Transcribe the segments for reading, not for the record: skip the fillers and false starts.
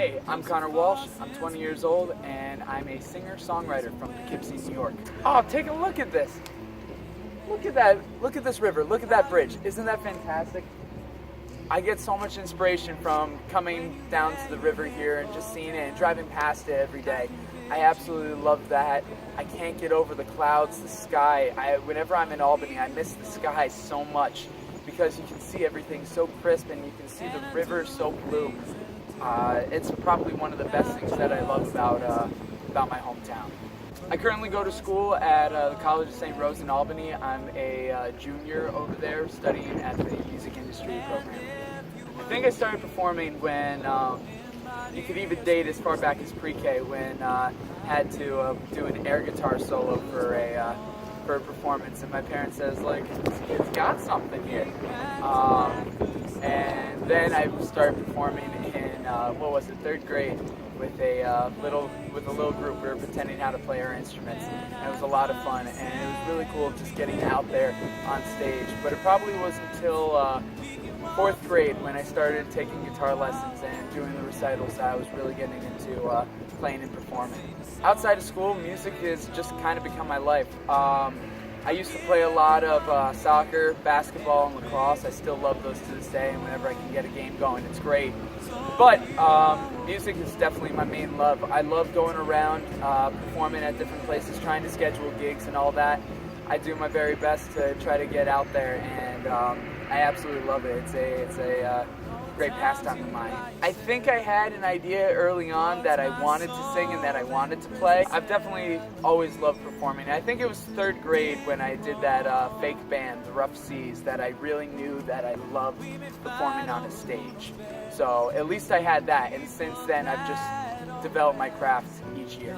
Hey, I'm Connor Walsh, I'm 20 years old, and I'm a singer-songwriter from Poughkeepsie, New York. Oh, take a look at this! Look at that, look at this river, look at that bridge. Isn't that fantastic? I get so much inspiration from coming down to the river here and just seeing it and driving past it every day. I absolutely love that. I can't get over the clouds, the sky. Whenever I'm in Albany, I miss the sky so much because you can see everything so crisp and you can see the river so blue. It's probably one of the best things that I love about my hometown. I currently go to school at the College of St. Rose in Albany. I'm a junior over there studying at the music industry program. I think I started performing when you could even date as far back as pre-K when I had to do an air guitar solo for a performance, and my parents says like, this kid's got something here. And then I started performing in third grade with a little group. We were pretending how to play our instruments, and it was a lot of fun, and it was really cool just getting out there on stage. But it probably was until fourth grade when I started taking guitar lessons and doing the recitals that I was really getting into playing and performing. Outside of school, music has just kind of become my life. I used to play a lot of soccer, basketball, and lacrosse. I still love those to this day, and whenever I can get a game going, it's great. But music is definitely my main love. I love going around, performing at different places, trying to schedule gigs and all that. I do my very best to try to get out there, and I absolutely love it. It's a great pastime of mine. I think I had an idea early on that I wanted to sing and that I wanted to play. I've definitely always loved performing. I think it was third grade when I did that fake band, the Rough Seas, that I really knew that I loved performing on a stage. So at least I had that, and since then I've just developed my craft each year.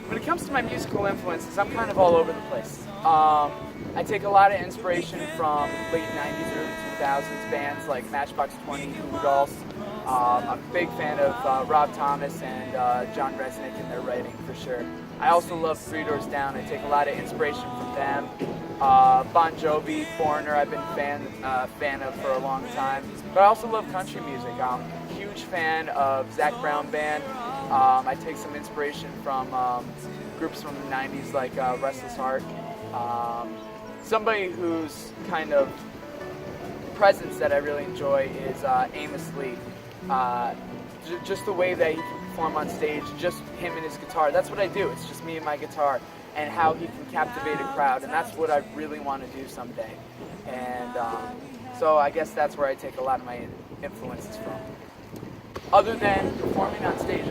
When it comes to my musical influences, I'm kind of all over the place. I take a lot of inspiration from late 90s, early 2000s bands like Matchbox 20, Goo Dolls. I'm a big fan of Rob Thomas and John Resnick and their writing for sure. I also love Three Doors Down. I take a lot of inspiration from them. Bon Jovi, Foreigner, I've been a fan of for a long time. But I also love country music. I'm a huge fan of Zac Brown Band. I take some inspiration from groups from the 90s like Restless Heart. Somebody whose kind of presence that I really enjoy is Amos Lee. Just the way that he can perform on stage, just him and his guitar. That's what I do. It's just me and my guitar, and how he can captivate a crowd, and that's what I really want to do someday. And so I guess that's where I take a lot of my influences from. Other than performing on stage,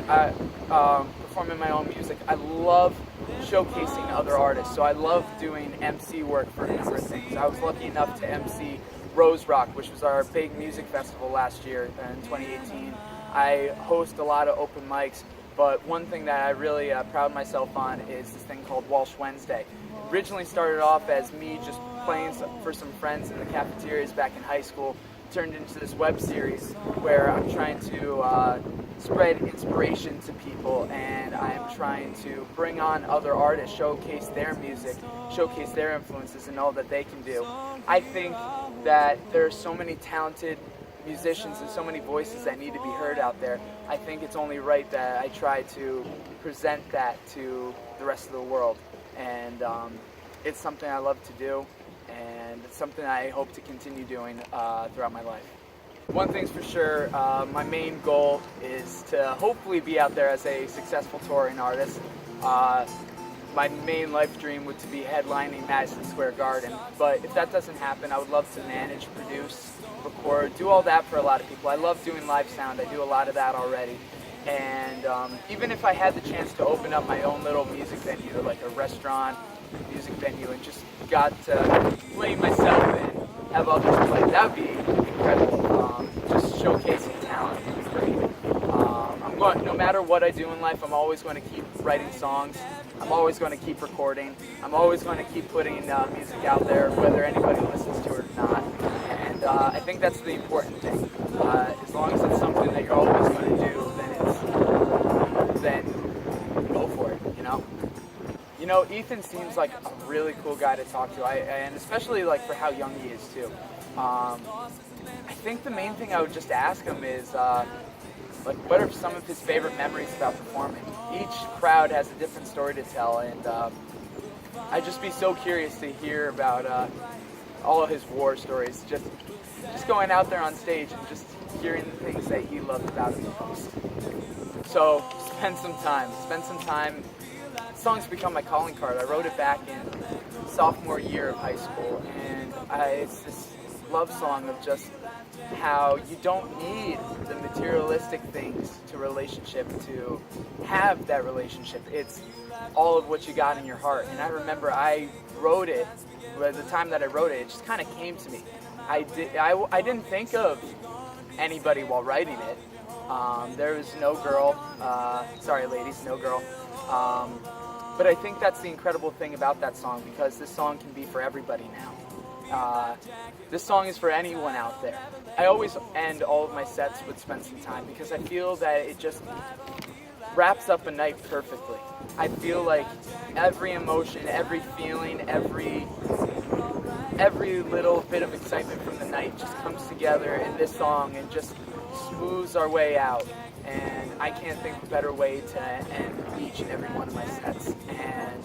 performing my own music, I love showcasing other artists. So I love doing MC work for a number of things. I was lucky enough to MC Rose Rock, which was our big music festival last year in 2018. I host a lot of open mics, but one thing that I really pride myself on is this thing called Walsh Wednesday. Originally started off as me just playing for some friends in the cafeterias back in high school, turned into this web series where I'm trying to spread inspiration to people, and I'm trying to bring on other artists, showcase their music, showcase their influences and all that they can do. I think that there are so many talented musicians and so many voices that need to be heard out there. I think it's only right that I try to present that to the rest of the world, and it's something I love to do, and it's something I hope to continue doing throughout my life. One thing's for sure, my main goal is to hopefully be out there as a successful touring artist. My main life dream would to be headlining Madison Square Garden, but if that doesn't happen, I would love to manage, produce, record, do all that for a lot of people. I love doing live sound. I do a lot of that already. And even if I had the chance to open up my own little music venue, like a restaurant, music venue, and just got to play myself and have others play, that would be incredible. Just showcasing talent would be great. No matter what I do in life, I'm always going to keep writing songs. I'm always going to keep recording. I'm always going to keep putting music out there, whether anybody listens to it or not. And I think that's the important thing. As long as it's something that you're always going to do, then go for it, you know? You know, Ethan seems like a really cool guy to talk to, and especially like for how young he is too. I think the main thing I would just ask him is, like what are some of his favorite memories about performing. Each crowd has a different story to tell, and I'd just be so curious to hear about all of his war stories. Just going out there on stage and just hearing the things that he loved about it the most. So spend some time. The song's become my calling card. I wrote it back in sophomore year of high school, and it's this love song of just how you don't need the materialistic things to relationship to have that relationship. It's all of what you got in your heart. And I remember I wrote it, by the time that I wrote it, it just kind of came to me. I didn't think of anybody while writing it. There was no girl, sorry ladies, no girl. But I think that's the incredible thing about that song, because this song can be for everybody now. This song is for anyone out there. I always end all of my sets with "Spend Some Time" because I feel that it just wraps up a night perfectly. I feel like every emotion, every feeling, every little bit of excitement from the night just comes together in this song and just smooths our way out. And I can't think of a better way to end each and every one of my sets. And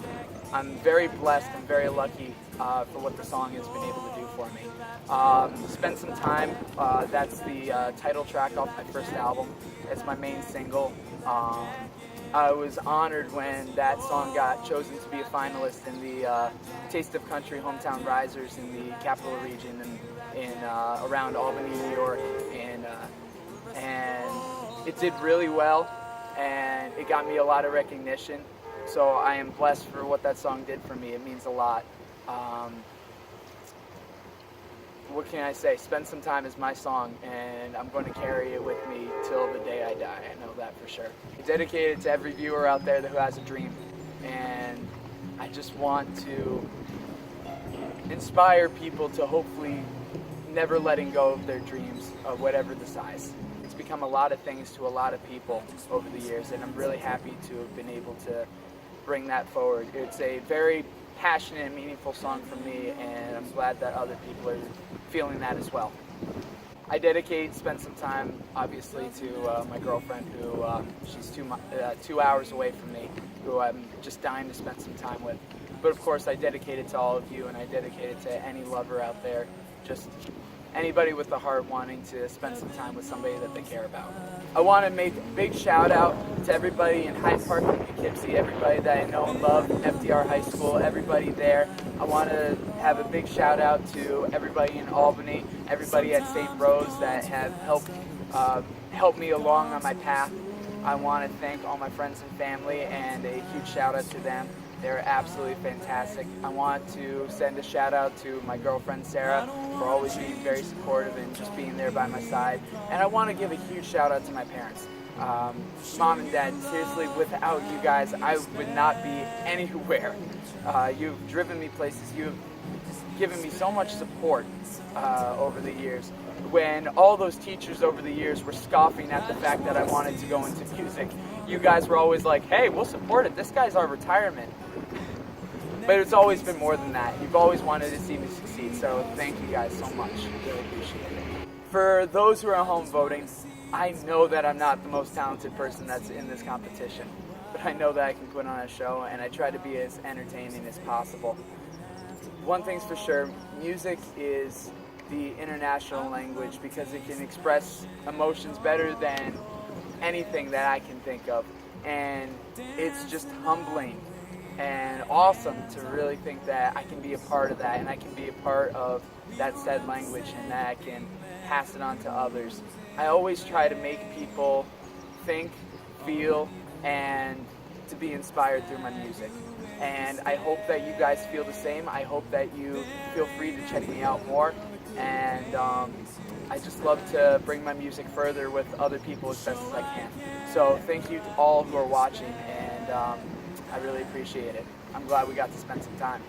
I'm very blessed and very lucky for what the song has been able to do for me. Spend Some Time, that's the title track off my first album. It's my main single. I was honored when that song got chosen to be a finalist in the Taste of Country Hometown Risers in the Capital Region and around Albany, New York. And it did really well, and it got me a lot of recognition. So I am blessed for what that song did for me. It means a lot. What can I say? Spend Some Time is my song, and I'm going to carry it with me till the day I die. I know that for sure. I dedicate it to every viewer out there who has a dream, and I just want to inspire people to hopefully never letting go of their dreams, of whatever the size. It's become a lot of things to a lot of people over the years, and I'm really happy to have been able to bring that forward. It's a very passionate and meaningful song for me, and I'm glad that other people are feeling that as well. I dedicate Spend Some Time, obviously, to my girlfriend, who she's 2 hours away from me, who I'm just dying to spend some time with. But of course, I dedicate it to all of you, and I dedicate it to any lover out there, just anybody with a heart wanting to spend some time with somebody that they care about. I want to make a big shout out to everybody in Hyde Park and Poughkeepsie, everybody that I know and love, FDR High School, everybody there. I want to have a big shout out to everybody in Albany, everybody at St. Rose that have helped me along on my path. I want to thank all my friends and family, and a huge shout out to them. They're absolutely fantastic. I want to send a shout out to my girlfriend Sarah for always being very supportive and just being there by my side. And I want to give a huge shout out to my parents. Mom and Dad, seriously, without you guys, I would not be anywhere. You've driven me places. You've given me so much support over the years. When all those teachers over the years were scoffing at the fact that I wanted to go into music, you guys were always like, hey, we'll support it. This guy's our retirement. But it's always been more than that. You've always wanted to see me succeed, so thank you guys so much. Really appreciate it. For those who are at home voting, I know that I'm not the most talented person that's in this competition, but I know that I can put on a show, and I try to be as entertaining as possible. One thing's for sure, music is the international language because it can express emotions better than anything that I can think of, and it's just humbling and awesome to really think that I can be a part of that, and I can be a part of that said language, and that I can pass it on to others. I always try to make people think, feel, and to be inspired through my music. And I hope that you guys feel the same. I hope that you feel free to check me out more. And I just love to bring my music further with other people as best as I can. So thank you to all who are watching, and I really appreciate it. I'm glad we got to spend some time.